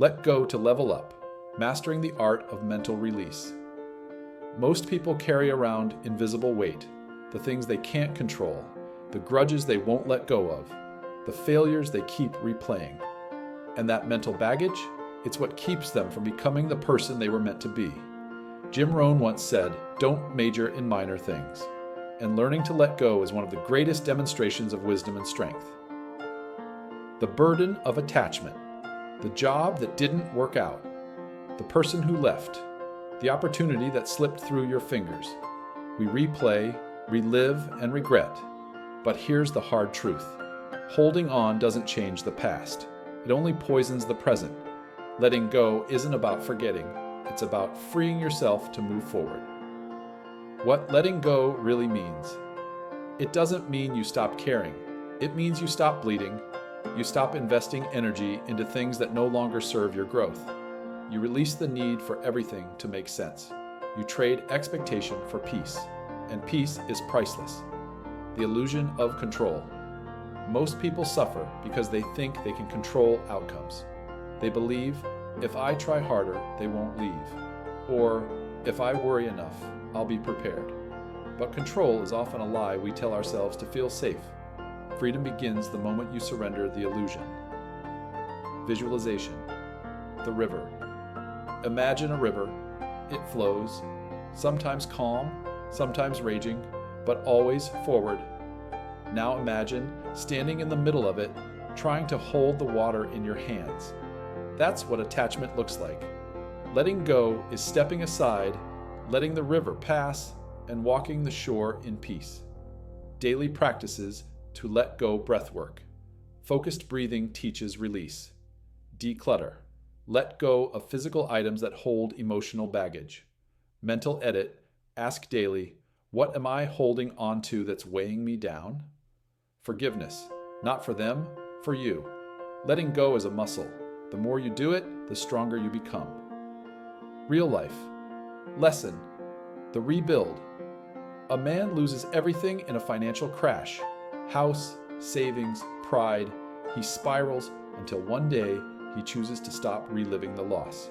Let go to level up, mastering the art of mental release. Most people carry around invisible weight, the things they can't control, the grudges they won't let go of, the failures they keep replaying. And that mental baggage, it's what keeps them from becoming the person they were meant to be. Jim Rohn once said, "Don't major in minor things." And learning to let go is one of the greatest demonstrations of wisdom and strength. The burden of attachment, the job that didn't work out, the person who left, the opportunity that slipped through your fingers. We replay, relive, and regret. But here's the hard truth. Holding on doesn't change the past. It only poisons the present. Letting go isn't about forgetting. It's about freeing yourself to move forward. What letting go really means. It doesn't mean you stop caring. It means you stop bleeding. You stop investing energy into things that no longer serve your growth. You release the need for everything to make sense. You trade expectation for peace. And peace is priceless. The illusion of control. Most people suffer because they think they can control outcomes. They believe, if I try harder, they won't leave. Or, if I worry enough, I'll be prepared. But control is often a lie we tell ourselves to feel safe. Freedom begins the moment you surrender the illusion. Visualization. The river. Imagine a river. It flows, sometimes calm, sometimes raging, but always forward. Now imagine standing in the middle of it, trying to hold the water in your hands. That's what attachment looks like. Letting go is stepping aside, letting the river pass, and walking the shore in peace. Daily practices to let go breathwork. Focused breathing teaches release. Declutter. Let go of physical items that hold emotional baggage. Mental edit. Ask daily, what am I holding on to that's weighing me down? Forgiveness. Not for them, for you. Letting go is a muscle. The more you do it, the stronger you become. Real life. Lesson. The rebuild. A man loses everything in a financial crash. House, savings, pride. He spirals until one day he chooses to stop reliving the loss.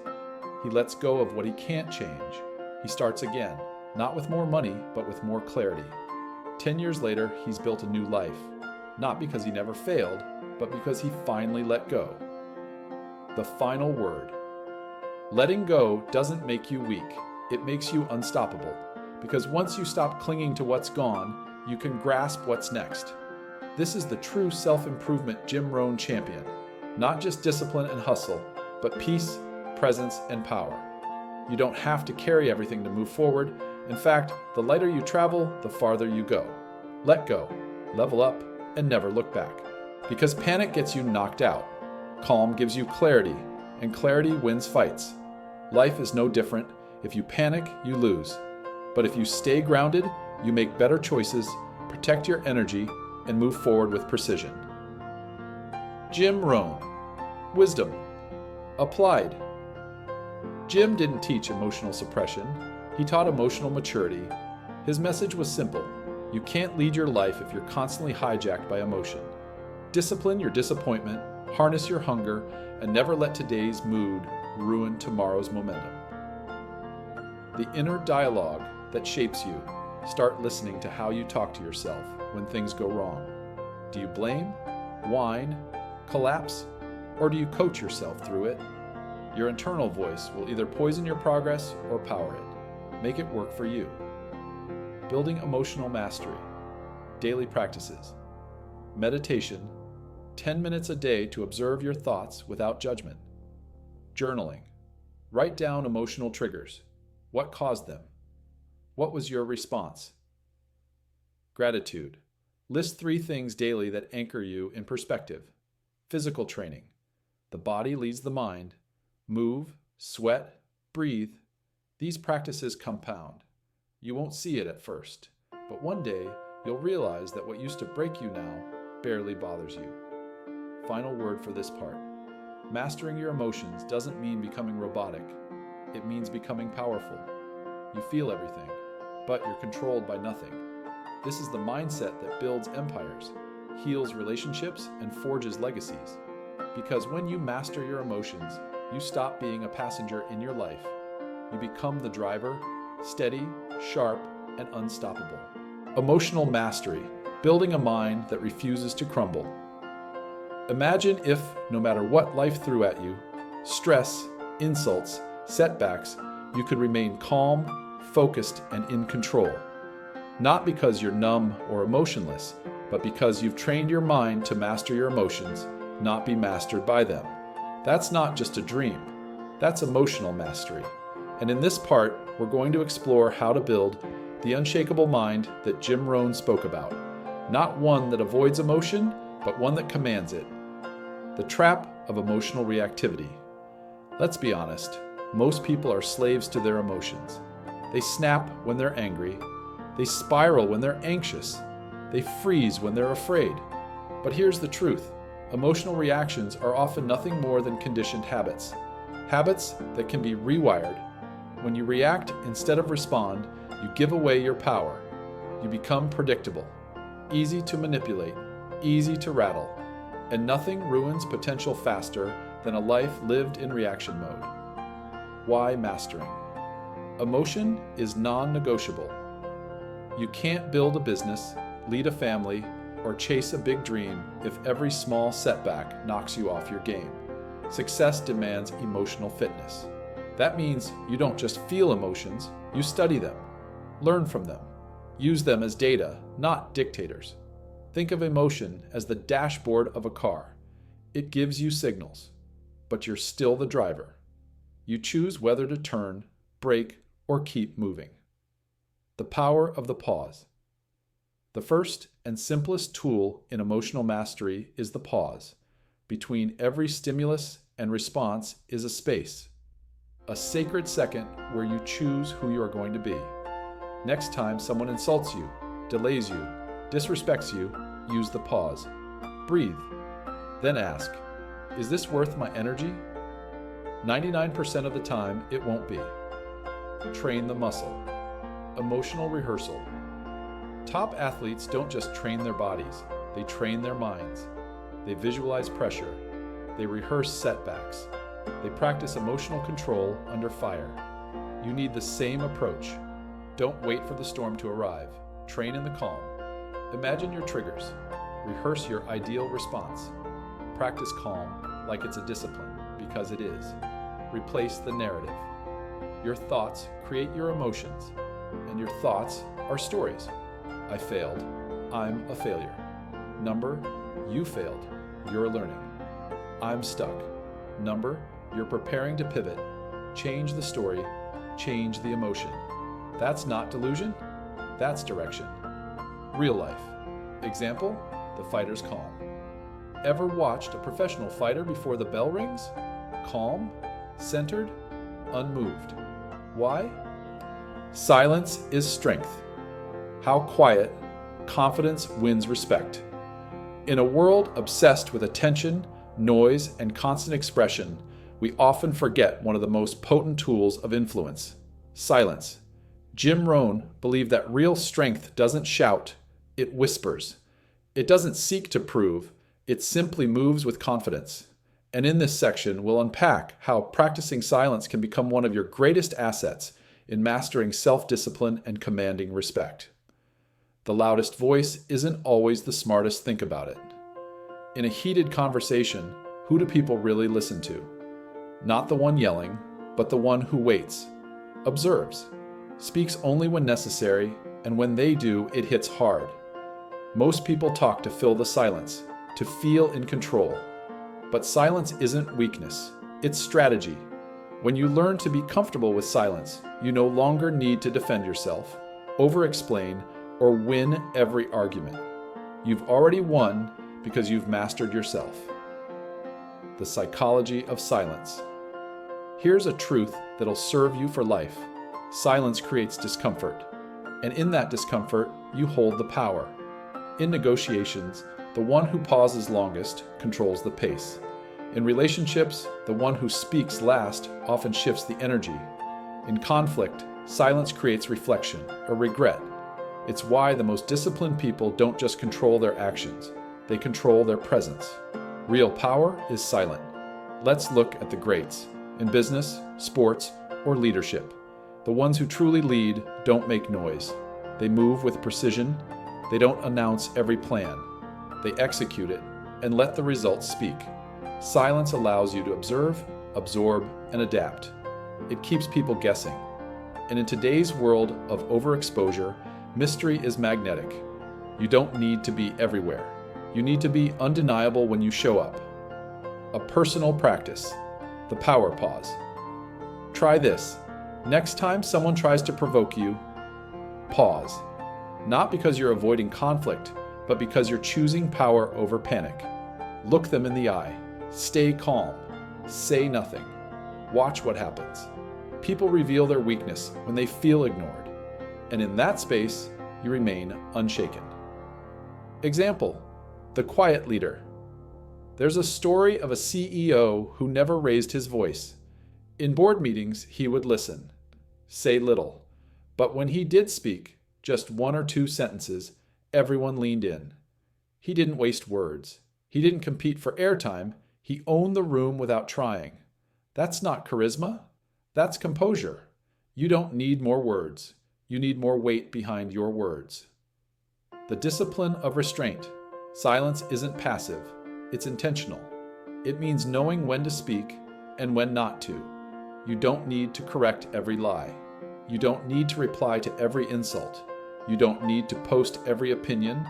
He lets go of what he can't change. He starts again, not with more money, but with more clarity. 10 years later, he's built a new life. Not because he never failed, but because he finally let go. The final word. Letting go doesn't make you weak. It makes you unstoppable. Because once you stop clinging to what's gone, you can grasp what's next. This is the true self-improvement Jim Rohn championed. Not just discipline and hustle, but peace, presence, and power. You don't have to carry everything to move forward. In fact, the lighter you travel, the farther you go. Let go, level up, and never look back. Because panic gets you knocked out. Calm gives you clarity, and clarity wins fights. Life is no different. If you panic, you lose. But if you stay grounded, you make better choices, protect your energy, and move forward with precision. Jim Rohn. Wisdom. Applied. Jim didn't teach emotional suppression. He taught emotional maturity. His message was simple. You can't lead your life if you're constantly hijacked by emotion. Discipline your disappointment, harness your hunger, and never let today's mood ruin tomorrow's momentum. The inner dialogue that shapes you. Start listening to how you talk to yourself when things go wrong. Do you blame, whine, collapse, or do you coach yourself through it? Your internal voice will either poison your progress or power it. Make it work for you. Building emotional mastery. Daily practices. Meditation. 10 minutes a day to observe your thoughts without judgment. Journaling. Write down emotional triggers. What caused them? What was your response? Gratitude. List 3 things daily that anchor you in perspective. Physical training. The body leads the mind. Move, sweat, breathe. These practices compound. You won't see it at first, but one day you'll realize that what used to break you now barely bothers you. Final word for this part. Mastering your emotions doesn't mean becoming robotic. It means becoming powerful. You feel everything, but you're controlled by nothing. This is the mindset that builds empires, heals relationships, and forges legacies. Because when you master your emotions, You stop being a passenger in your life. You become the driver, steady, sharp, and unstoppable. Emotional mastery, building a mind that refuses to crumble. Imagine if, no matter what life threw at you, stress, insults, setbacks, you could remain calm, focused, and in control. Not because you're numb or emotionless, but because you've trained your mind to master your emotions, not be mastered by them. That's not just a dream. That's emotional mastery. And in this part, we're going to explore how to build the unshakable mind that Jim Rohn spoke about. Not one that avoids emotion, but one that commands it. The trap of emotional reactivity. Let's be honest, most people are slaves to their emotions. They snap when they're angry. They spiral when they're anxious. They freeze when they're afraid. But here's the truth. Emotional reactions are often nothing more than conditioned habits. Habits that can be rewired. When you react instead of respond, you give away your power. You become predictable, easy to manipulate, easy to rattle, and nothing ruins potential faster than a life lived in reaction mode. Why mastering? Emotion is non-negotiable. You can't build a business, lead a family, or chase a big dream if every small setback knocks you off your game. Success demands emotional fitness. That means you don't just feel emotions, you study them, learn from them, use them as data, not dictators. Think of emotion as the dashboard of a car. It gives you signals, but you're still the driver. You choose whether to turn, brake, or keep moving. The power of the pause. The first and simplest tool in emotional mastery is the pause. Between every stimulus and response is a space, a sacred second where you choose who you are going to be. Next time someone insults you, delays you, disrespects you, use the pause. Breathe. Then ask, is this worth my energy? 99% of the time, it won't be. Train the muscle. Emotional rehearsal. Top athletes don't just train their bodies, they train their minds. They visualize pressure. They rehearse setbacks. They practice emotional control under fire. You need the same approach. Don't wait for the storm to arrive. Train in the calm. Imagine your triggers. Rehearse your ideal response. Practice calm like it's a discipline, because it is. Replace the narrative. Your thoughts create your emotions, and your thoughts are stories. I failed. I'm a failure. Number, you failed. You're learning. I'm stuck. Number, you're preparing to pivot. Change the story. Change the emotion. That's not delusion. That's direction. Real life. Example, the fighter's calm. Ever watched a professional fighter before the bell rings? Calm, centered, unmoved. Why? Silence is strength. How quiet, confidence wins respect. In a world obsessed with attention, noise, and constant expression, we often forget one of the most potent tools of influence: silence. Jim Rohn believed that real strength doesn't shout, it whispers. It doesn't seek to prove, it simply moves with confidence. And in this section, we'll unpack how practicing silence can become one of your greatest assets in mastering self-discipline and commanding respect. The loudest voice isn't always the smartest. Think about it. In a heated conversation, who do people really listen to? Not the one yelling, but the one who waits, observes, speaks only when necessary, and when they do, it hits hard. Most people talk to fill the silence, to feel in control. But silence isn't weakness, it's strategy. When you learn to be comfortable with silence, you no longer need to defend yourself, over-explain, or win every argument. You've already won because you've mastered yourself. The psychology of silence. Here's a truth that'll serve you for life. Silence creates discomfort, and in that discomfort, you hold the power. In negotiations, the one who pauses longest controls the pace. In relationships, the one who speaks last often shifts the energy. In conflict, silence creates reflection, or regret. It's why the most disciplined people don't just control their actions, they control their presence. Real power is silent. Let's look at the greats. in business, sports, or leadership. The ones who truly lead don't make noise. They move with precision. They don't announce every plan. They execute it and let the results speak. Silence allows you to observe, absorb, and adapt. It keeps people guessing. And in today's world of overexposure, mystery is magnetic. You don't need to be everywhere. You need to be undeniable when you show up. A personal practice, the power pause. Try this. Next time someone tries to provoke you, pause. Not because you're avoiding conflict, but because you're choosing power over panic. Look them in the eye. Stay calm. Say nothing. Watch what happens. People reveal their weakness when they feel ignored, and in that space, you remain unshaken. Example, the quiet leader. There's a story of a CEO who never raised his voice. In board meetings, he would listen, say little, but when he did speak, just one or two sentences, everyone leaned in. He didn't waste words. He didn't compete for airtime. He owned the room without trying. That's not charisma. That's composure. You don't need more words. You need more weight behind your words. The discipline of restraint. Silence isn't passive. It's intentional. It means knowing when to speak and when not to. You don't need to correct every lie. You don't need to reply to every insult. You don't need to post every opinion.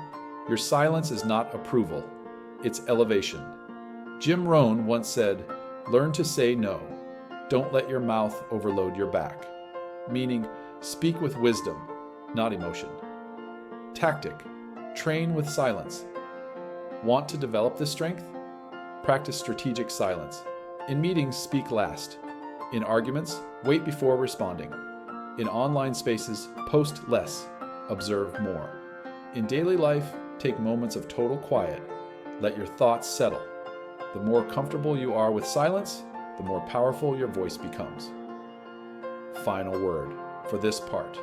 Your silence is not approval. It's elevation. Jim Rohn once said, "Learn to say no. Don't let your mouth overload your back." Meaning, speak with wisdom, not emotion. Tactic. Train with silence. Want to develop this strength? Practice strategic silence. In meetings, speak last. In arguments, wait before responding. In online spaces, post less. Observe more. In daily life, take moments of total quiet. Let your thoughts settle. The more comfortable you are with silence, the more powerful your voice becomes. Final word for this part.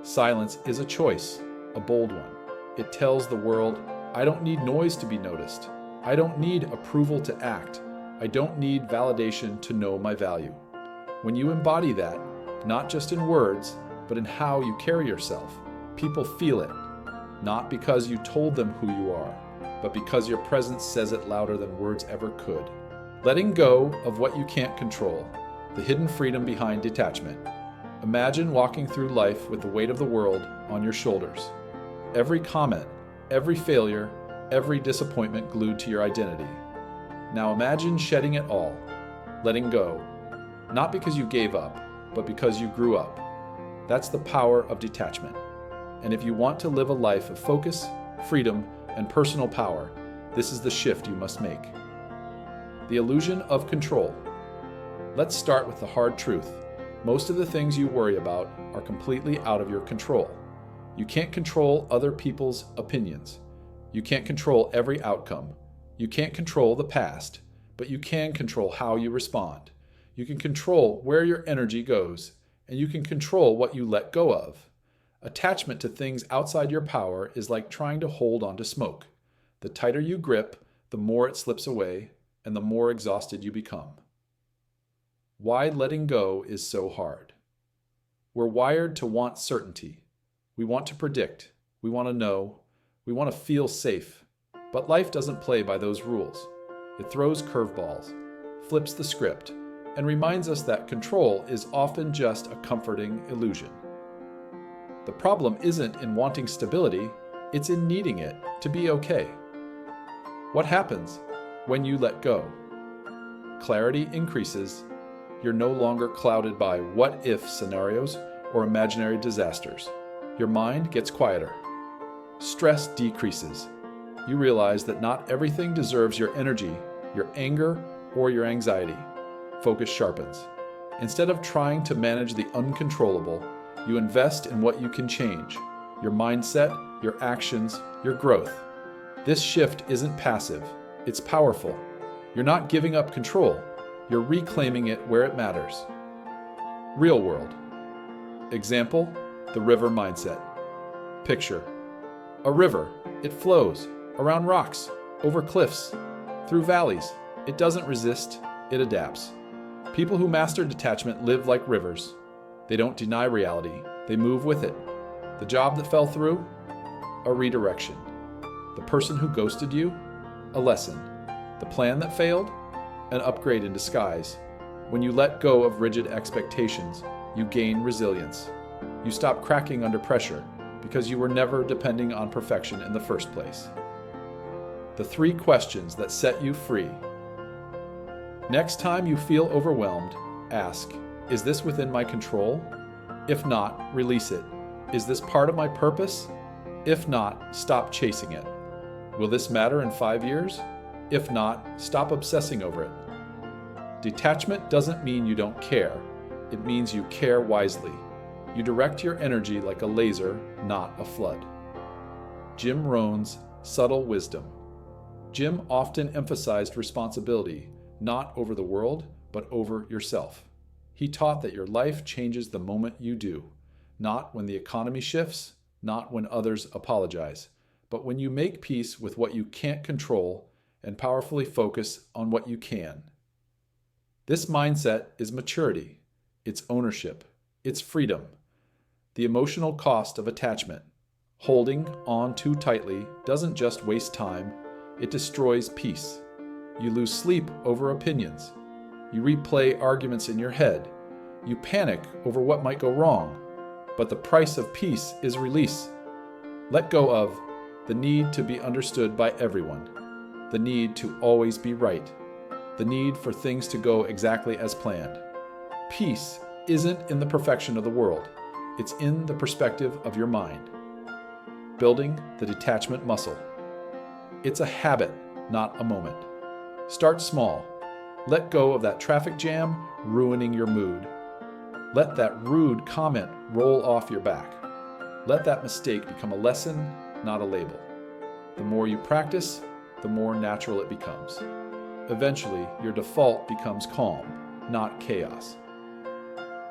Silence is a choice, a bold one. It tells the world, I don't need noise to be noticed. I don't need approval to act. I don't need validation to know my value. When you embody that, not just in words, but in how you carry yourself, people feel it. Not because you told them who you are, but because your presence says it louder than words ever could. Letting go of what you can't control, the hidden freedom behind detachment. Imagine walking through life with the weight of the world on your shoulders. Every comment, every failure, every disappointment glued to your identity. Now imagine shedding it all, letting go, not because you gave up, but because you grew up. That's the power of detachment. And if you want to live a life of focus, freedom, and personal power, this is the shift you must make. The illusion of control. Let's start with the hard truth. Most of the things you worry about are completely out of your control. You can't control other people's opinions. You can't control every outcome. You can't control the past, but you can control how you respond. You can control where your energy goes, and you can control what you let go of. Attachment to things outside your power is like trying to hold onto smoke. The tighter you grip, the more it slips away, and the more exhausted you become. Why letting go is so hard. We're wired to want certainty. We want to predict. We want to know. We want to feel safe. But life doesn't play by those rules. It throws curveballs, flips the script, and reminds us that control is often just a comforting illusion. The problem isn't in wanting stability, it's in needing it to be okay. What happens when you let go? Clarity increases. You're no longer clouded by what-if scenarios or imaginary disasters. Your mind gets quieter. Stress decreases. You realize that not everything deserves your energy, your anger, or your anxiety. Focus sharpens. Instead of trying to manage the uncontrollable, you invest in what you can change, your mindset, your actions, your growth. This shift isn't passive, it's powerful. You're not giving up control, you're reclaiming it where it matters. Real world. Example, the river mindset. Picture. A river, it flows, around rocks, over cliffs, through valleys. It doesn't resist, it adapts. People who master detachment live like rivers. They don't deny reality, they move with it. The job that fell through? A redirection. The person who ghosted you? A lesson. The plan that failed? An upgrade in disguise. When you let go of rigid expectations, you gain resilience. You stop cracking under pressure because you were never depending on perfection in the first place. The 3 questions that set you free. Next time you feel overwhelmed, ask, is this within my control? If not, release it. Is this part of my purpose? If not, stop chasing it. Will this matter in 5 years? If not, stop obsessing over it. Detachment doesn't mean you don't care. It means you care wisely. You direct your energy like a laser, not a flood. Jim Rohn's subtle wisdom. Jim often emphasized responsibility, not over the world, but over yourself. He taught that your life changes the moment you do, not when the economy shifts, not when others apologize, but when you make peace with what you can't control and powerfully focus on what you can. This mindset is maturity, it's ownership, it's freedom. The emotional cost of attachment, holding on too tightly, doesn't just waste time, it destroys peace. You lose sleep over opinions. You replay arguments in your head. You panic over what might go wrong. But the price of peace is release. Let go of the need to be understood by everyone, the need to always be right, the need for things to go exactly as planned. Peace isn't in the perfection of the world. It's in the perspective of your mind. Building the detachment muscle. It's a habit, not a moment. Start small. Let go of that traffic jam ruining your mood. Let that rude comment roll off your back. Let that mistake become a lesson, not a label. The more you practice, the more natural it becomes. Eventually, your default becomes calm, not chaos.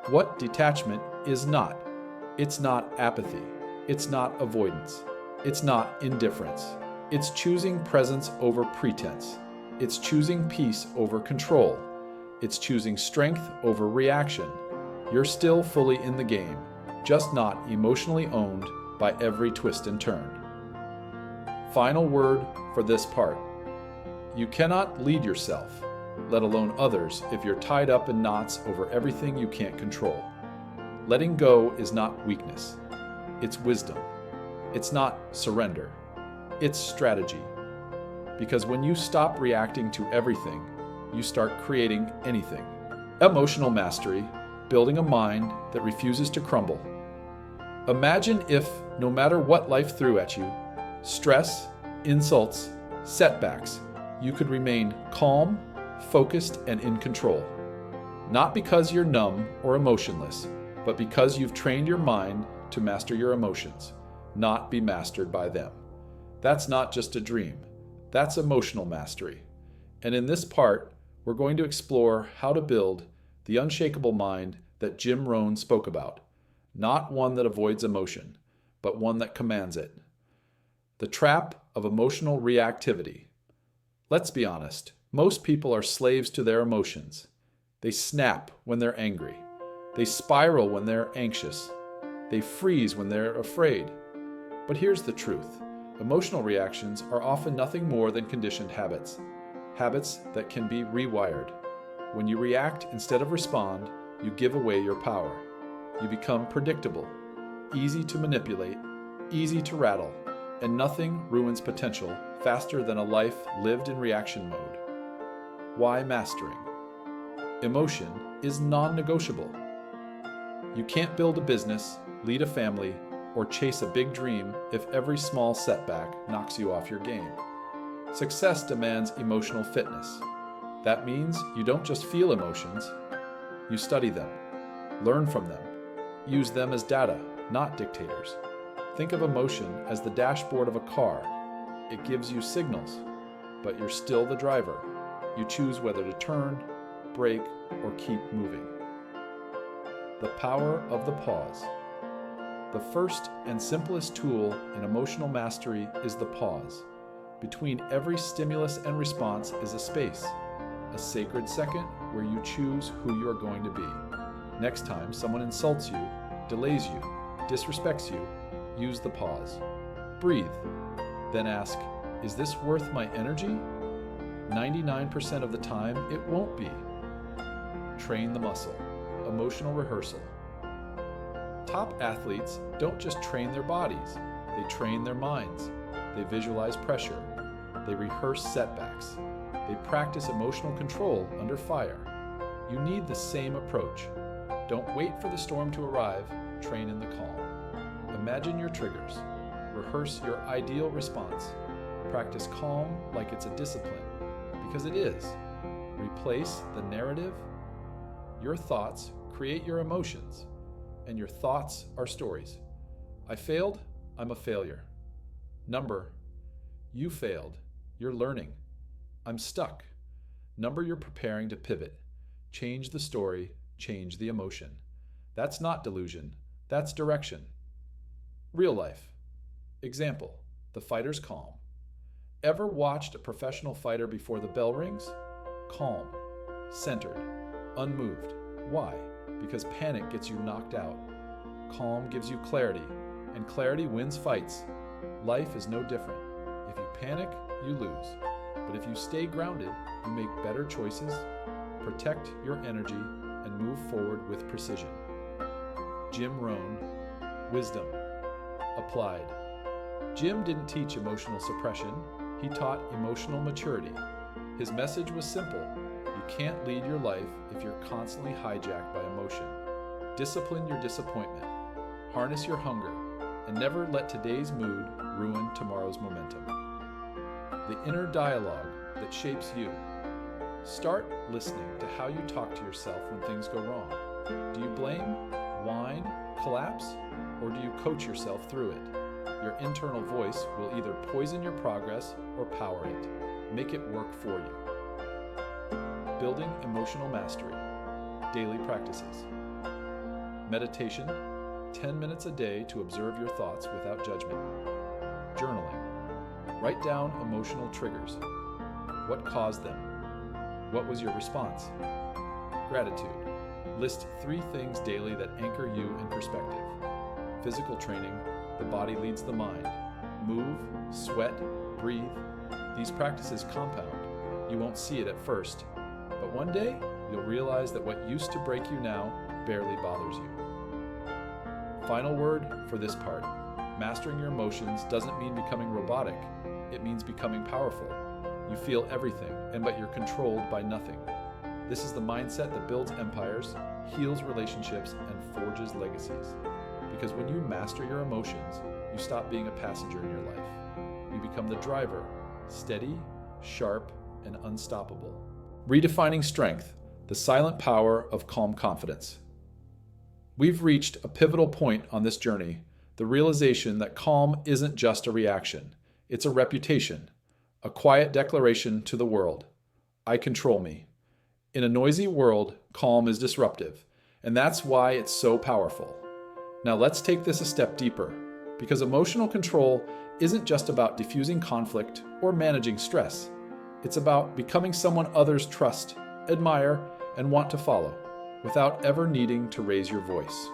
What detachment is not? It's not apathy. It's not avoidance. It's not indifference. It's choosing presence over pretense. It's choosing peace over control. It's choosing strength over reaction. You're still fully in the game, just not emotionally owned by every twist and turn. Final word for this part. You cannot lead yourself, let alone others, if you're tied up in knots over everything you can't control. Letting go is not weakness. It's wisdom. It's not surrender. It's strategy. Because when you stop reacting to everything, you start creating anything. Emotional mastery, building a mind that refuses to crumble. Imagine if, no matter what life threw at you, stress, insults, setbacks, you could remain calm, focused, and in control. Not because you're numb or emotionless, but because you've trained your mind to master your emotions, not be mastered by them. That's not just a dream. That's emotional mastery. And in this part, we're going to explore how to build the unshakable mind that Jim Rohn spoke about. Not one that avoids emotion, but one that commands it. The trap of emotional reactivity. Let's be honest, most people are slaves to their emotions. They snap when they're angry. They spiral when they're anxious. They freeze when they're afraid. But here's the truth. Emotional reactions are often nothing more than conditioned habits. Habits that can be rewired. When you react instead of respond, you give away your power. You become predictable, easy to manipulate, easy to rattle, and nothing ruins potential faster than a life lived in reaction mode. Why mastering? Emotion is non-negotiable. You can't build a business, lead a family, or chase a big dream if every small setback knocks you off your game. Success demands emotional fitness. That means you don't just feel emotions, you study them, learn from them, use them as data, not dictators. Think of emotion as the dashboard of a car. It gives you signals, but you're still the driver. You choose whether to turn, brake, or keep moving. The power of the pause. The first and simplest tool in emotional mastery is the pause. Between every stimulus and response is a space, a sacred second where you choose who you are going to be. Next time someone insults you, delays you, disrespects you, use the pause. Breathe. Then ask, is this worth my energy? 99% of the time, it won't be. Train the muscle. Emotional rehearsal. Top athletes don't just train their bodies, they train their minds. They visualize pressure. They rehearse setbacks. They practice emotional control under fire. You need the same approach. Don't wait for the storm to arrive, train in the calm. Imagine your triggers. Rehearse your ideal response. Practice calm like it's a discipline, because it is. Replace the narrative. Your thoughts create your emotions, and your thoughts are stories. I failed, I'm a failure. Number, you failed, you're learning. I'm stuck. Number, you're preparing to pivot. Change the story, change the emotion. That's not delusion, that's direction. Real life. Example, the fighter's calm. Ever watched a professional fighter before the bell rings? Calm, centered, unmoved. Why? Because panic gets you knocked out. Calm gives you clarity, and clarity wins fights. Life is no different. If you panic, you lose. But if you stay grounded, you make better choices, protect your energy, and move forward with precision. Jim Rohn, wisdom, applied. Jim didn't teach emotional suppression, he taught emotional maturity. His message was simple: you can't lead your life if you're constantly hijacked by emotion. Discipline your disappointment, harness your hunger, and never let today's mood ruin tomorrow's momentum. The inner dialogue that shapes you. Start listening to how you talk to yourself when things go wrong. Do you blame, whine, collapse, or do you coach yourself through it? Your internal voice will either poison your progress or power it. Make it work for you. Building emotional mastery. Daily practices. Meditation, 10 minutes a day to observe your thoughts without judgment. Journaling. Write down emotional triggers. What caused them? What was your response? Gratitude. List 3 things daily that anchor you in perspective. Physical training. The body leads the mind. Move, sweat, breathe. These practices compound. You won't see it at first, but one day you'll realize that what used to break you now barely bothers you. Final word for this part. Mastering your emotions doesn't mean becoming robotic. It means becoming powerful. You feel everything, but you're controlled by nothing. This is the mindset that builds empires, heals relationships, and forges legacies. Because when you master your emotions, you stop being a passenger in your life. You become the driver, steady, sharp, and unstoppable. Redefining strength, the silent power of calm confidence. We've reached a pivotal point on this journey, the realization that calm isn't just a reaction. It's a reputation, a quiet declaration to the world. I control me. In a noisy world, calm is disruptive, and that's why it's so powerful. Now let's take this a step deeper, because emotional control isn't just about diffusing conflict or managing stress. It's about becoming someone others trust, admire, and want to follow, without ever needing to raise your voice.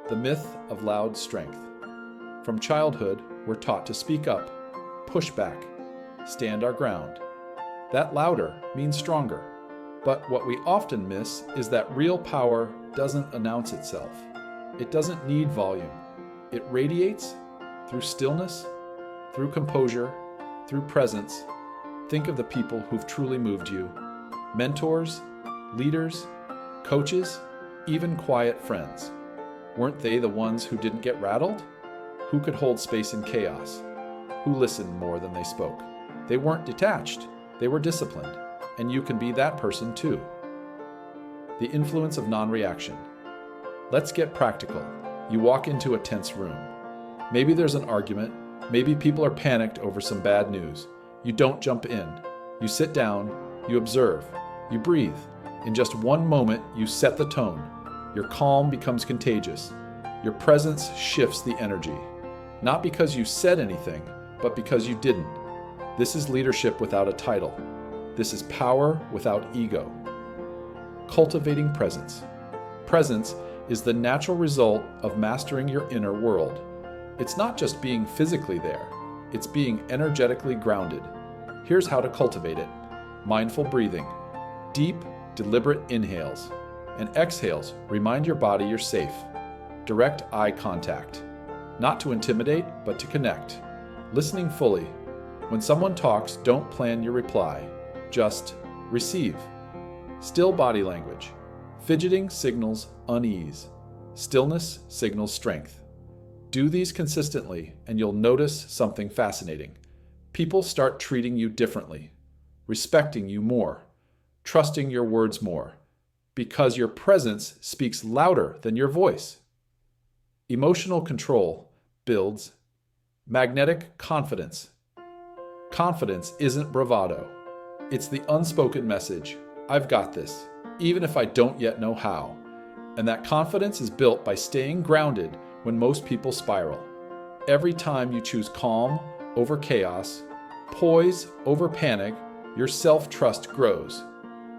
The myth of loud strength. From childhood, we're taught to speak up, push back, stand our ground. That louder means stronger. But what we often miss is that real power doesn't announce itself. It doesn't need volume. It radiates through stillness, through composure, through presence. Think of the people who've truly moved you. Mentors, leaders, coaches, even quiet friends. Weren't they the ones who didn't get rattled? Who could hold space in chaos? Who listened more than they spoke? They weren't detached. They were disciplined. And you can be that person too. The influence of non-reaction. Let's get practical. You walk into a tense room. Maybe there's an argument. Maybe people are panicked over some bad news. You don't jump in. You sit down. You observe. You breathe. In just one moment, you set the tone. Your calm becomes contagious. Your presence shifts the energy. Not because you said anything, but because you didn't. This is leadership without a title. This is power without ego. cultivating presence. Presence is the natural result of mastering your inner world. It's not just being physically there, it's being energetically grounded. Here's how to cultivate it. Mindful breathing. Deep, deliberate inhales and exhales remind your body you're safe. Direct eye contact. Not to intimidate, but to connect. Listening fully. When someone talks, don't plan your reply. Just receive. Still body language. Fidgeting signals unease. Stillness signals strength. Do these consistently, and you'll notice something fascinating. People start treating you differently, respecting you more, trusting your words more, because your presence speaks louder than your voice. Emotional control builds magnetic confidence. Confidence isn't bravado. It's the unspoken message, I've got this, even if I don't yet know how. And that confidence is built by staying grounded when most people spiral. Every time you choose calm over chaos, poise over panic, your self-trust grows.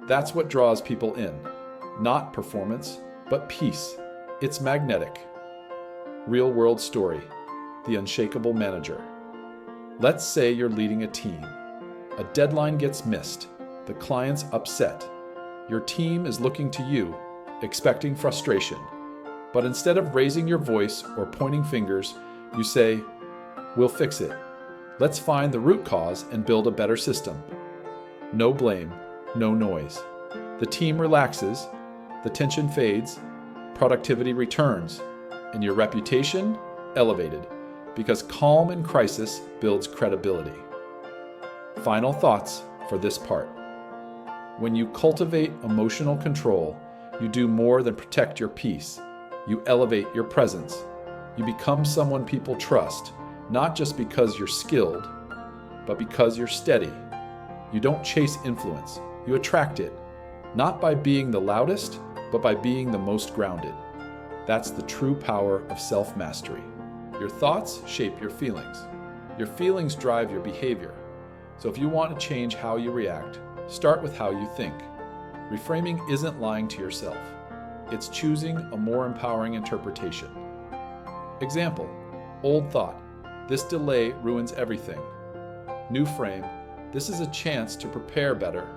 That's what draws people in. Not performance, but peace. It's magnetic. Real-world story. The unshakable manager. Let's say you're leading a team. A deadline gets missed. The client's upset. Your team is looking to you, expecting frustration. But instead of raising your voice or pointing fingers, you say, "We'll fix it. Let's find the root cause and build a better system." No blame, no noise. The team relaxes, the tension fades, productivity returns, and your reputation elevated, because calm in crisis builds credibility. Final thoughts for this part. When you cultivate emotional control, you do more than protect your peace. You elevate your presence. You become someone people trust, not just because you're skilled, but because you're steady. You don't chase influence, you attract it, not by being the loudest, but by being the most grounded. That's the true power of self-mastery. Your thoughts shape your feelings. Your feelings drive your behavior. So if you want to change how you react, start with how you think. Reframing isn't lying to yourself. It's choosing a more empowering interpretation. Example, old thought, this delay ruins everything. New frame, this is a chance to prepare better.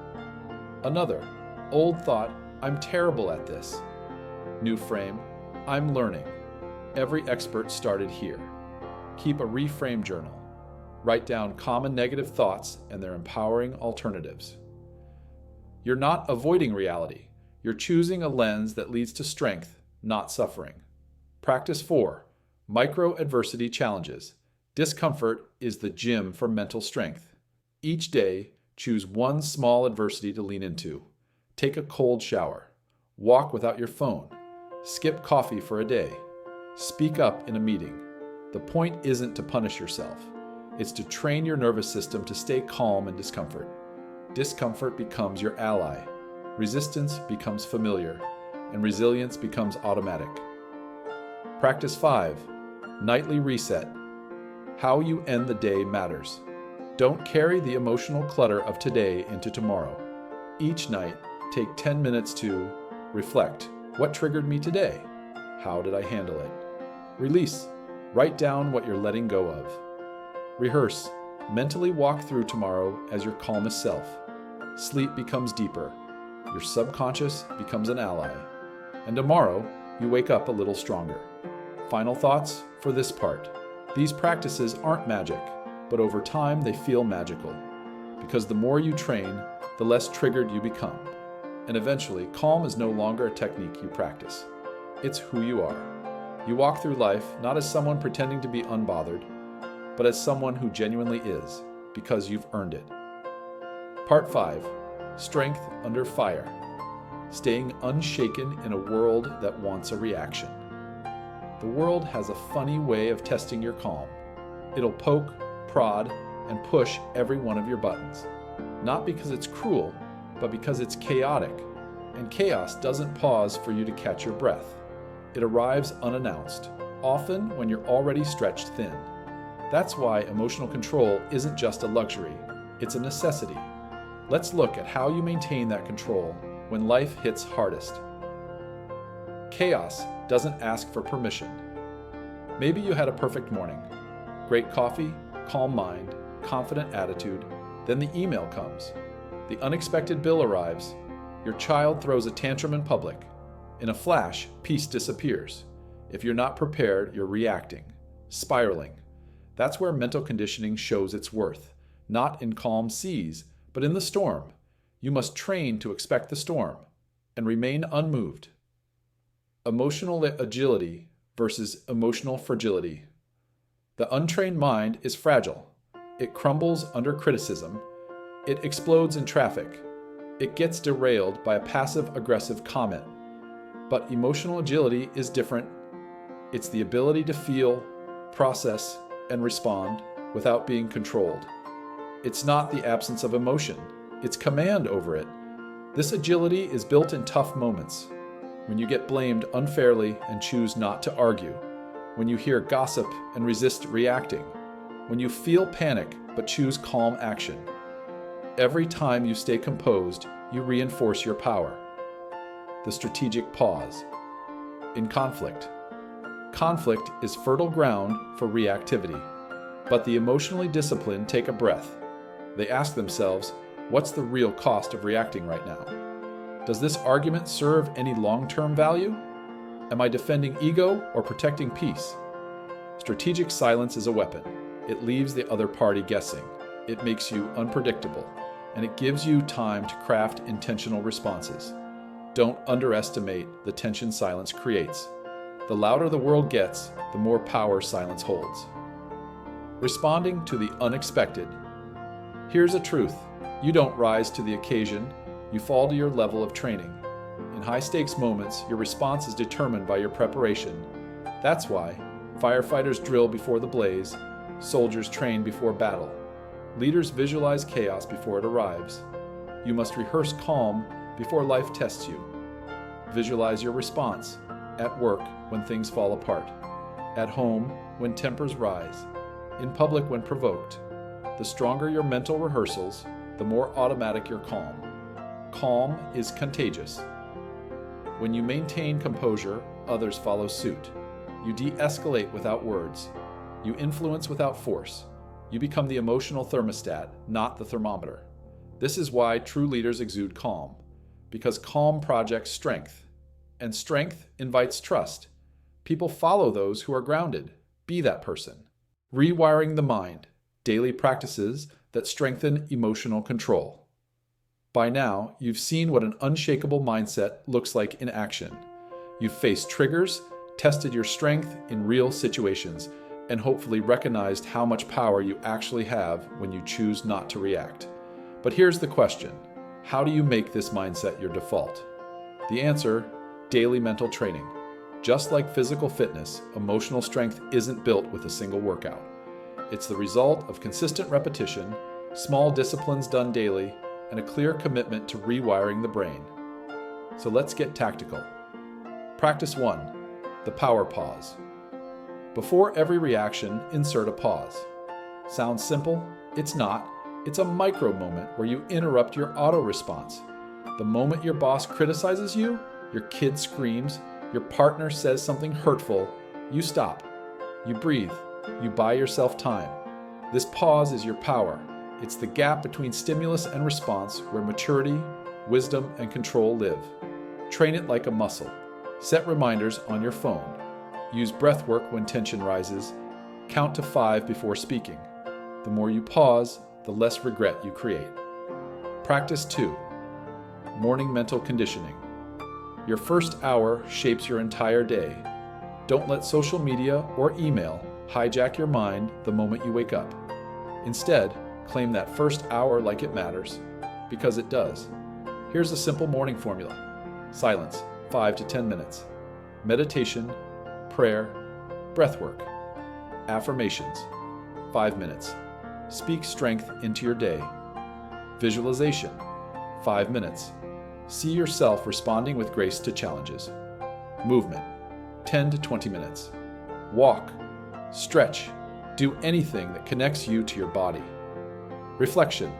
Another, old thought, I'm terrible at this. New frame, I'm learning. Every expert started here. Keep a reframe journal. Write down common negative thoughts and their empowering alternatives. You're not avoiding reality. You're choosing a lens that leads to strength, not suffering. Practice 4. Micro-adversity challenges. Discomfort is the gym for mental strength. Each day, choose one small adversity to lean into. Take a cold shower. Walk without your phone. Skip coffee for a day. Speak up in a meeting. The point isn't to punish yourself. It's to train your nervous system to stay calm in discomfort. Discomfort becomes your ally. Resistance becomes familiar, and resilience becomes automatic. Practice 5. Nightly reset. How you end the day matters. Don't carry the emotional clutter of today into tomorrow. Each night, take 10 minutes to reflect. What triggered me today? How did I handle it? Release. Write down what you're letting go of. Rehearse. Mentally walk through tomorrow as your calmest self. Sleep becomes deeper. Your subconscious becomes an ally. And tomorrow, you wake up a little stronger. Final thoughts for this part. These practices aren't magic, but over time they feel magical. Because the more you train, the less triggered you become. And eventually, calm is no longer a technique you practice. It's who you are. You walk through life not as someone pretending to be unbothered, but as someone who genuinely is, because you've earned it. Part 5. Strength under fire. Staying unshaken in a world that wants a reaction. The world has a funny way of testing your calm. It'll poke, prod, and push every one of your buttons. Not because it's cruel, but because it's chaotic. And chaos doesn't pause for you to catch your breath. It arrives unannounced, often when you're already stretched thin. That's why emotional control isn't just a luxury, it's a necessity. Let's look at how you maintain that control when life hits hardest. Chaos doesn't ask for permission. Maybe you had a perfect morning. Great coffee, calm mind, confident attitude. Then the email comes. The unexpected bill arrives. Your child throws a tantrum in public. In a flash, peace disappears. If you're not prepared, you're reacting, spiraling. That's where mental conditioning shows its worth, not in calm seas, but in the storm. You must train to expect the storm and remain unmoved. Emotional agility versus emotional fragility. The untrained mind is fragile. It crumbles under criticism. It explodes in traffic. It gets derailed by a passive-aggressive comment. But emotional agility is different. It's the ability to feel, process, and respond without being controlled. It's not the absence of emotion. It's command over it. This agility is built in tough moments. When you get blamed unfairly and choose not to argue. When you hear gossip and resist reacting. When you feel panic but choose calm action. Every time you stay composed, you reinforce your power. The strategic pause. In conflict. Conflict is fertile ground for reactivity. But the emotionally disciplined take a breath. They ask themselves, what's the real cost of reacting right now? Does this argument serve any long-term value? Am I defending ego or protecting peace? Strategic silence is a weapon. It leaves the other party guessing. It makes you unpredictable, and it gives you time to craft intentional responses. Don't underestimate the tension silence creates. The louder the world gets, the more power silence holds. Responding to the unexpected. Here's a truth. You don't rise to the occasion. You fall to your level of training. In high-stakes moments, your response is determined by your preparation. That's why firefighters drill before the blaze, soldiers train before battle. Leaders visualize chaos before it arrives. You must rehearse calm before life tests you. Visualize your response. At work, when things fall apart. At home, when tempers rise. In public, when provoked. The stronger your mental rehearsals, the more automatic your calm. Calm is contagious. When you maintain composure, others follow suit. You de-escalate without words. You influence without force. You become the emotional thermostat, not the thermometer. This is why true leaders exude calm, because calm projects strength, and strength invites trust. People follow those who are grounded. Be that person. Rewiring the mind, daily practices that strengthen emotional control. By now, you've seen what an unshakable mindset looks like in action. You've faced triggers, tested your strength in real situations, and hopefully recognized how much power you actually have when you choose not to react. But here's the question. How do you make this mindset your default? The answer, daily mental training. Just like physical fitness, emotional strength isn't built with a single workout. It's the result of consistent repetition, small disciplines done daily, and a clear commitment to rewiring the brain. So let's get tactical. Practice 1, the power pause. Before every reaction, insert a pause. Sounds simple? It's not. It's a micro moment where you interrupt your auto response. The moment your boss criticizes you, your kid screams, your partner says something hurtful, you stop. You breathe. You buy yourself time. This pause is your power. It's the gap between stimulus and response where maturity, wisdom, and control live. Train it like a muscle. Set reminders on your phone. Use breath work when tension rises. Count to 5 before speaking. The more you pause, the less regret you create. Practice 2. Morning mental conditioning. Your first hour shapes your entire day. Don't let social media or email hijack your mind the moment you wake up. Instead, claim that first hour like it matters, because it does. Here's a simple morning formula. Silence, 5 to 10 minutes. Meditation, prayer, breath work. Affirmations, 5 minutes. Speak strength into your day. Visualization, 5 minutes. See yourself responding with grace to challenges. Movement, 10 to 20 minutes. Walk, stretch, do anything that connects you to your body. Reflection,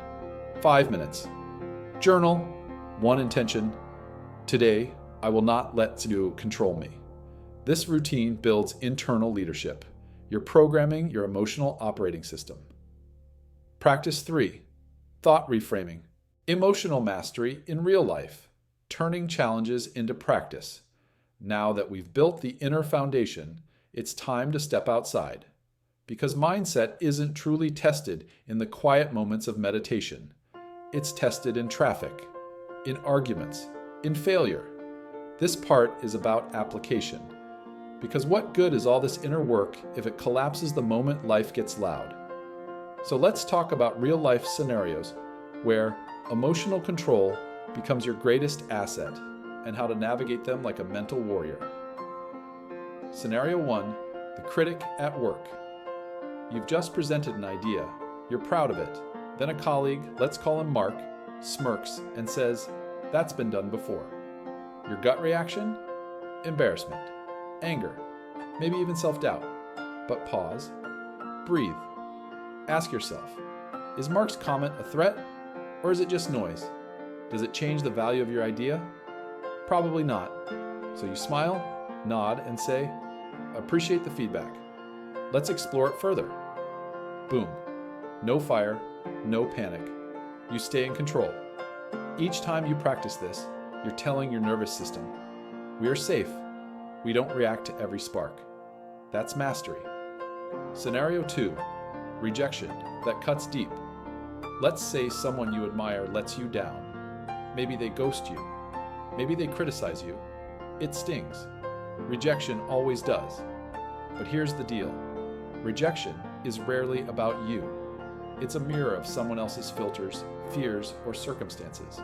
5 minutes. Journal, 1 intention, Today, I will not let to control me. This routine builds internal leadership. You're programming your emotional operating system. Practice 3. Thought reframing. Emotional mastery in real life. Turning challenges into practice. Now that we've built the inner foundation, it's time to step outside. Because mindset isn't truly tested in the quiet moments of meditation. It's tested in traffic, in arguments, in failure. This part is about application. Because what good is all this inner work if it collapses the moment life gets loud? So let's talk about real-life scenarios where emotional control becomes your greatest asset and how to navigate them like a mental warrior. Scenario 1, the critic at work. You've just presented an idea. You're proud of it. Then a colleague, let's call him Mark, smirks and says, "That's been done before." Your gut reaction? Embarrassment, anger, maybe even self-doubt. But pause, breathe. Ask yourself, is Mark's comment a threat or is it just noise? Does it change the value of your idea? Probably not. So you smile, nod, and say, "Appreciate the feedback. Let's explore it further." Boom. No fire, no panic. You stay in control. Each time you practice this, you're telling your nervous system, "We are safe. We don't react to every spark." That's mastery. Scenario 2, rejection that cuts deep. Let's say someone you admire lets you down. Maybe they ghost you. Maybe they criticize you. It stings. Rejection always does. But here's the deal. Rejection is rarely about you. It's a mirror of someone else's filters, fears, or circumstances.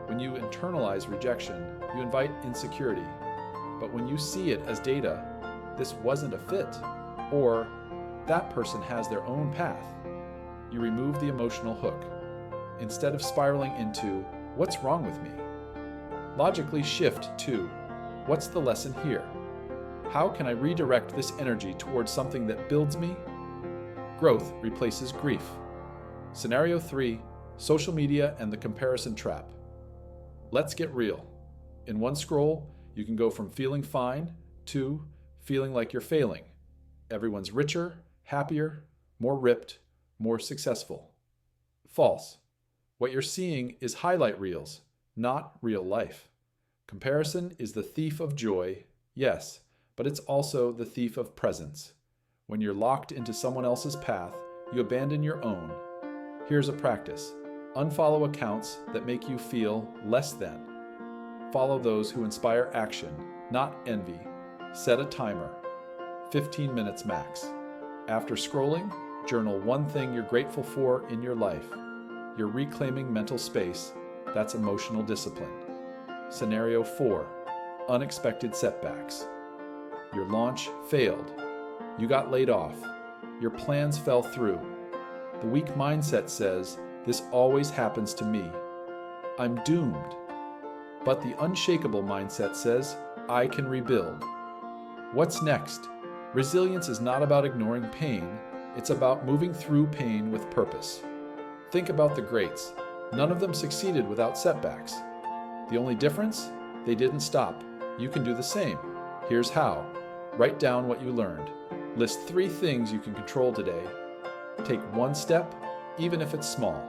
When you internalize rejection, you invite insecurity. But when you see it as data, this wasn't a fit, or that person has their own path, you remove the emotional hook. Instead of spiraling into, "What's wrong with me?" logically shift to, "What's the lesson here? How can I redirect this energy towards something that builds me?" Growth replaces grief. Scenario 3, social media and the comparison trap. Let's get real. In one scroll, you can go from feeling fine to feeling like you're failing. Everyone's richer, happier, more ripped, more successful. False. What you're seeing is highlight reels, not real life. Comparison is the thief of joy, yes, but it's also the thief of presence. When you're locked into someone else's path, you abandon your own. Here's a practice. Unfollow accounts that make you feel less than. Follow those who inspire action, not envy. Set a timer, 15 minutes max. After scrolling, journal one thing you're grateful for in your life. You're reclaiming mental space. That's emotional discipline. Scenario 4, unexpected setbacks. Your launch failed. You got laid off. Your plans fell through. The weak mindset says, "This always happens to me. I'm doomed." But the unshakable mindset says, "I can rebuild." What's next? Resilience is not about ignoring pain. It's about moving through pain with purpose. Think about the greats. None of them succeeded without setbacks. The only difference? They didn't stop. You can do the same. Here's how. Write down what you learned. List 3 things you can control today. Take one step, even if it's small.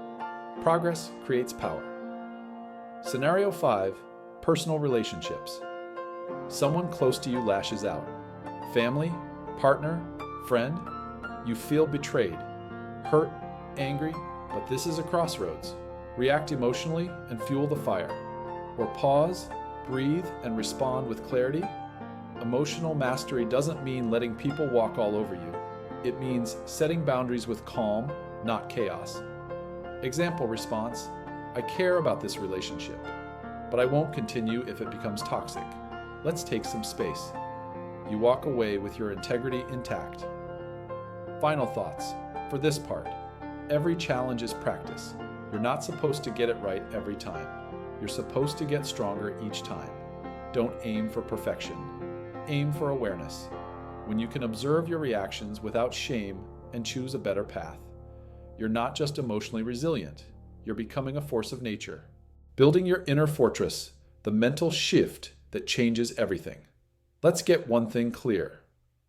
Progress creates power. Scenario 5, personal relationships. Someone close to you lashes out. Family, partner, friend. You feel betrayed, hurt, angry, but this is a crossroads. React emotionally and fuel the fire. Or pause, breathe, and respond with clarity. Emotional mastery doesn't mean letting people walk all over you. It means setting boundaries with calm, not chaos. Example response, "I care about this relationship, but I won't continue if it becomes toxic. Let's take some space." You walk away with your integrity intact. Final thoughts. For this part, every challenge is practice. You're not supposed to get it right every time. You're supposed to get stronger each time. Don't aim for perfection. Aim for awareness. When you can observe your reactions without shame and choose a better path, you're not just emotionally resilient. You're becoming a force of nature. Building your inner fortress, the mental shift that changes everything. Let's get one thing clear.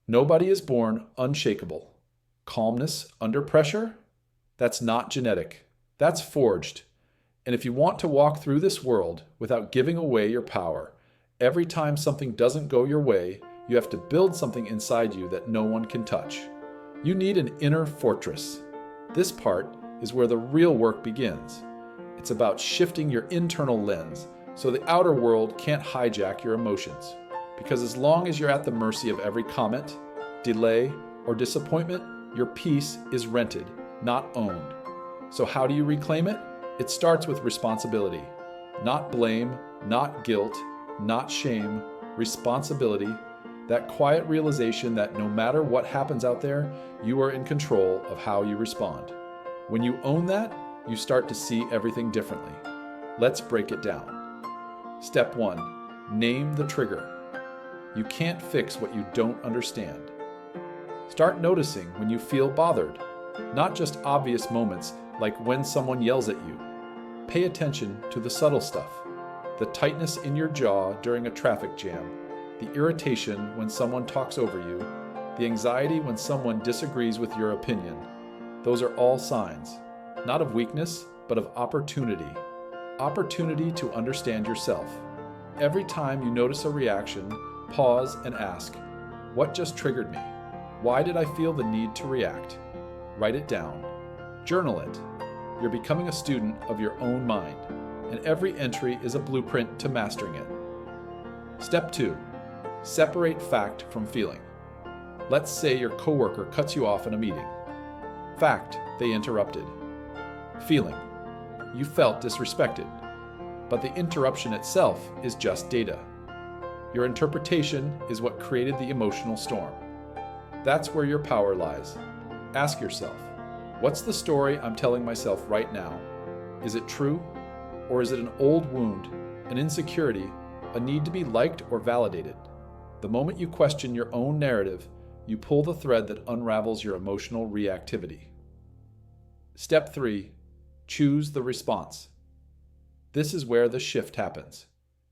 Nobody is born unshakable. Calmness under pressure? That's not genetic. That's forged. And if you want to walk through this world without giving away your power, every time something doesn't go your way, you have to build something inside you that no one can touch. You need an inner fortress. This part is where the real work begins. It's about shifting your internal lens so the outer world can't hijack your emotions. Because as long as you're at the mercy of every comment, delay, or disappointment, your peace is rented, not owned. So how do you reclaim it? It starts with responsibility. Not blame, not guilt, not shame, responsibility. That quiet realization that no matter what happens out there, you are in control of how you respond. When you own that, you start to see everything differently. Let's break it down. Step 1. Name the trigger. You can't fix what you don't understand. Start noticing when you feel bothered, not just obvious moments like when someone yells at you. Pay attention to the subtle stuff. The tightness in your jaw during a traffic jam, the irritation when someone talks over you, the anxiety when someone disagrees with your opinion. Those are all signs, not of weakness, but of opportunity. Opportunity to understand yourself. Every time you notice a reaction, pause and ask, what just triggered me? Why did I feel the need to react? Write it down. Journal it. You're becoming a student of your own mind, and every entry is a blueprint to mastering it. Step 2. Separate fact from feeling. Let's say your coworker cuts you off in a meeting. Fact, they interrupted. Feeling, you felt disrespected. But the interruption itself is just data. Your interpretation is what created the emotional storm. That's where your power lies. Ask yourself, what's the story I'm telling myself right now? Is it true? Or is it an old wound, an insecurity, a need to be liked or validated? The moment you question your own narrative, you pull the thread that unravels your emotional reactivity. Step 3. Choose the response. This is where the shift happens.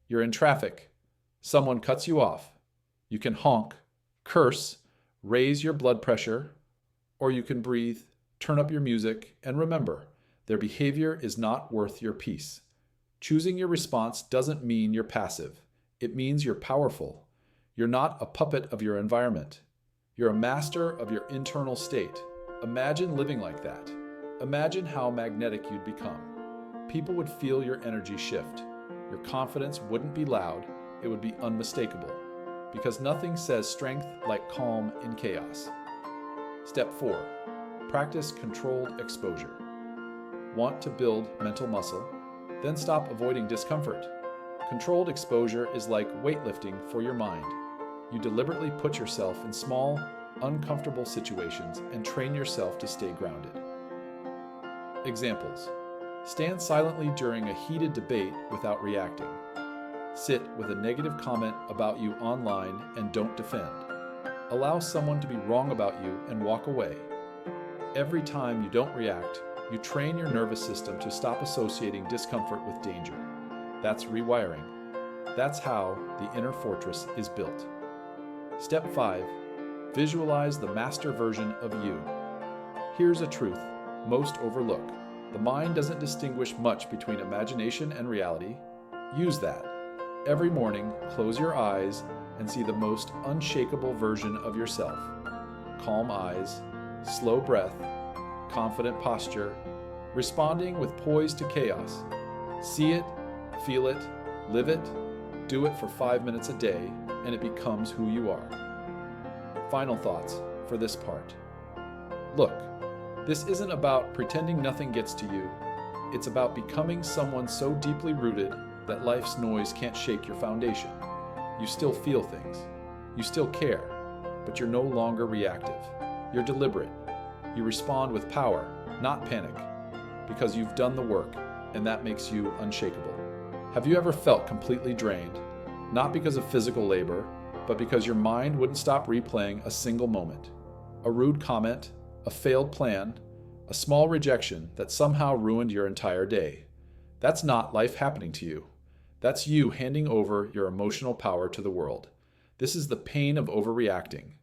You're in traffic. Someone cuts you off. You can honk, curse, raise your blood pressure, or you can breathe, turn up your music, and remember, their behavior is not worth your peace. Choosing your response doesn't mean you're passive. It means you're powerful. You're not a puppet of your environment. You're a master of your internal state. Imagine living like that. Imagine how magnetic you'd become. People would feel your energy shift. Your confidence wouldn't be loud, it would be unmistakable. Because nothing says strength like calm in chaos. Step 4. Practice controlled exposure. Want to build mental muscle? Then stop avoiding discomfort. Controlled exposure is like weightlifting for your mind. You deliberately put yourself in small, uncomfortable situations and train yourself to stay grounded. Examples. Stand silently during a heated debate without reacting. Sit with a negative comment about you online and don't defend. Allow someone to be wrong about you and walk away. Every time you don't react, you train your nervous system to stop associating discomfort with danger. That's rewiring. That's how the inner fortress is built. Step 5. Visualize the master version of you. Here's a truth most overlook. The mind doesn't distinguish much between imagination and reality. Use that. Every morning, close your eyes and see the most unshakable version of yourself. Calm eyes, slow breath, confident posture, responding with poise to chaos. See it, feel it, live it, do it for 5 minutes a day, and it becomes who you are. Final thoughts for this part. Look, this isn't about pretending nothing gets to you. It's about becoming someone so deeply rooted that life's noise can't shake your foundation. You still feel things. You still care, but you're no longer reactive. You're deliberate. You respond with power, not panic, because you've done the work, and that makes you unshakable. Have you ever felt completely drained? Not because of physical labor, but because your mind wouldn't stop replaying a single moment. A rude comment, a failed plan, a small rejection that somehow ruined your entire day. That's not life happening to you. That's you handing over your emotional power to the world. This is the pain of overreacting.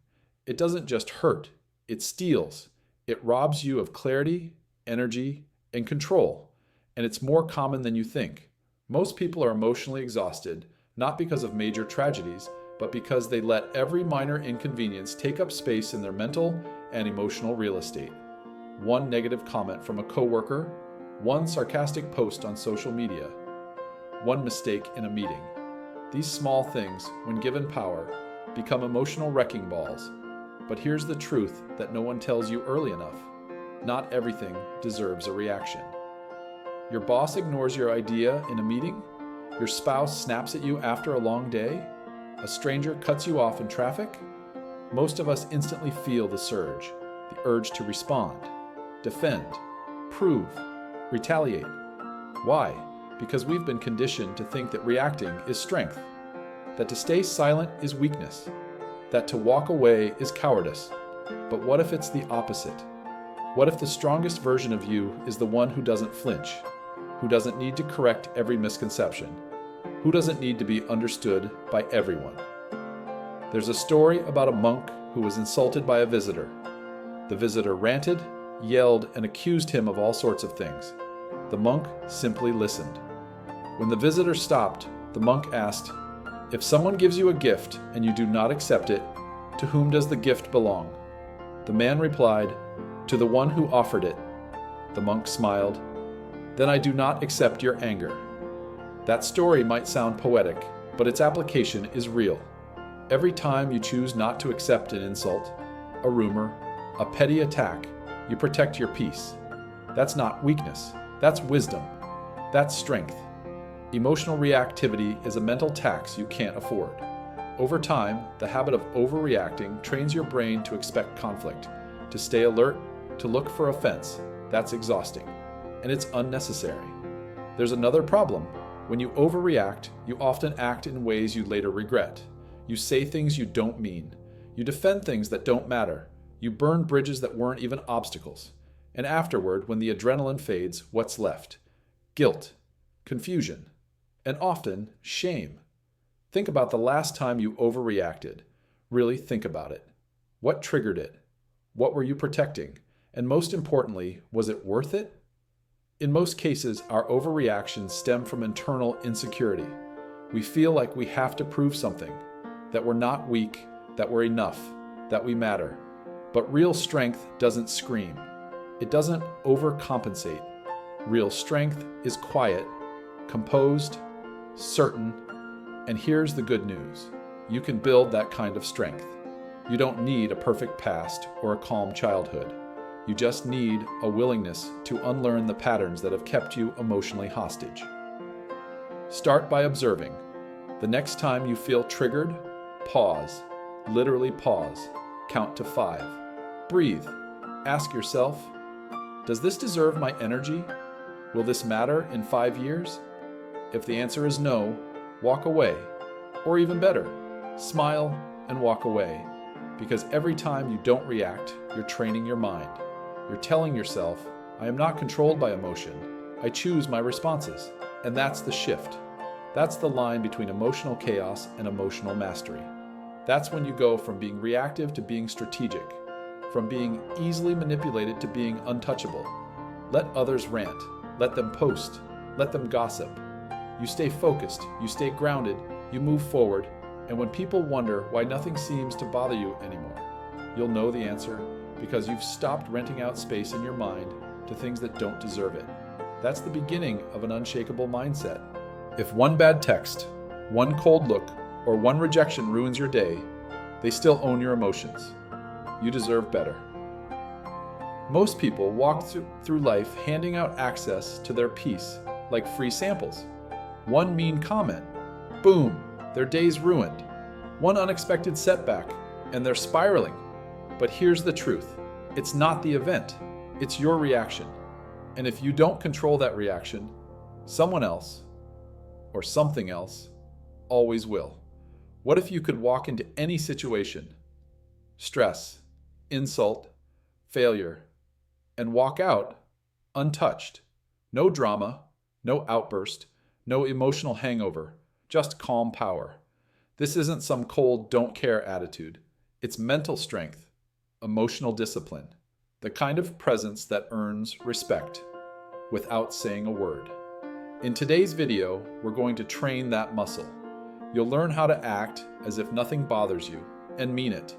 It doesn't just hurt, it steals. It robs you of clarity, energy, and control. And it's more common than you think. Most people are emotionally exhausted, not because of major tragedies, but because they let every minor inconvenience take up space in their mental and emotional real estate. One negative comment from a coworker, one sarcastic post on social media, one mistake in a meeting. These small things, when given power, become emotional wrecking balls. But here's the truth that no one tells you early enough. Not everything deserves a reaction. Your boss ignores your idea in a meeting? Your spouse snaps at you after a long day? A stranger cuts you off in traffic? Most of us instantly feel the surge, the urge to respond, defend, prove, retaliate. Why? Because we've been conditioned to think that reacting is strength, that to stay silent is weakness, that to walk away is cowardice. But what if it's the opposite? What if the strongest version of you is the one who doesn't flinch, who doesn't need to correct every misconception, who doesn't need to be understood by everyone? There's a story about a monk who was insulted by a visitor. The visitor ranted, yelled, and accused him of all sorts of things. The monk simply listened. When the visitor stopped, the monk asked, "If someone gives you a gift and you do not accept it, to whom does the gift belong?" The man replied, "To the one who offered it." The monk smiled, "Then I do not accept your anger." That story might sound poetic, but its application is real. Every time you choose not to accept an insult, a rumor, a petty attack, you protect your peace. That's not weakness, that's wisdom. That's strength. Emotional reactivity is a mental tax you can't afford. Over time, the habit of overreacting trains your brain to expect conflict, to stay alert, to look for offense. That's exhausting, and it's unnecessary. There's another problem. When you overreact, you often act in ways you later regret. You say things you don't mean. You defend things that don't matter. You burn bridges that weren't even obstacles. And afterward, when the adrenaline fades, what's left? Guilt, confusion, and often shame. Think about the last time you overreacted. Really think about it. What triggered it? What were you protecting? And most importantly, was it worth it? In most cases, our overreactions stem from internal insecurity. We feel like we have to prove something, that we're not weak, that we're enough, that we matter. But real strength doesn't scream. It doesn't overcompensate. Real strength is quiet, composed, certain, and here's the good news. You can build that kind of strength. You don't need a perfect past or a calm childhood. You just need a willingness to unlearn the patterns that have kept you emotionally hostage. Start by observing. The next time you feel triggered, pause. Literally pause. Count to 5. Breathe. Ask yourself, does this deserve my energy? Will this matter in 5 years? If the answer is no, walk away. Or even better, smile and walk away. Because every time you don't react, you're training your mind. You're telling yourself, I am not controlled by emotion. I choose my responses. And that's the shift. That's the line between emotional chaos and emotional mastery. That's when you go from being reactive to being strategic, from being easily manipulated to being untouchable. Let others rant. Let them post. Let them gossip. You stay focused. You stay grounded. You move forward. And when people wonder why nothing seems to bother you anymore, you'll know the answer because you've stopped renting out space in your mind to things that don't deserve it. That's the beginning of an unshakable mindset. If one bad text, one cold look, or one rejection ruins your day, they still own your emotions. You deserve better. Most people walk through life handing out access to their peace, like free samples. One mean comment, boom, their day's ruined. One unexpected setback, and they're spiraling. But here's the truth. It's not the event. It's your reaction. And if you don't control that reaction, someone else, or something else, always will. What if you could walk into any situation, stress, insult, failure, and walk out untouched? No drama, no outburst, No emotional hangover, just calm power. This isn't some cold, don't care attitude. It's mental strength, emotional discipline, the kind of presence that earns respect without saying a word. In today's video, we're going to train that muscle. You'll learn how to act as if nothing bothers you and mean it.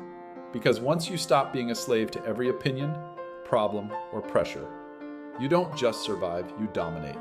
Because once you stop being a slave to every opinion, problem, or pressure, you don't just survive, you dominate.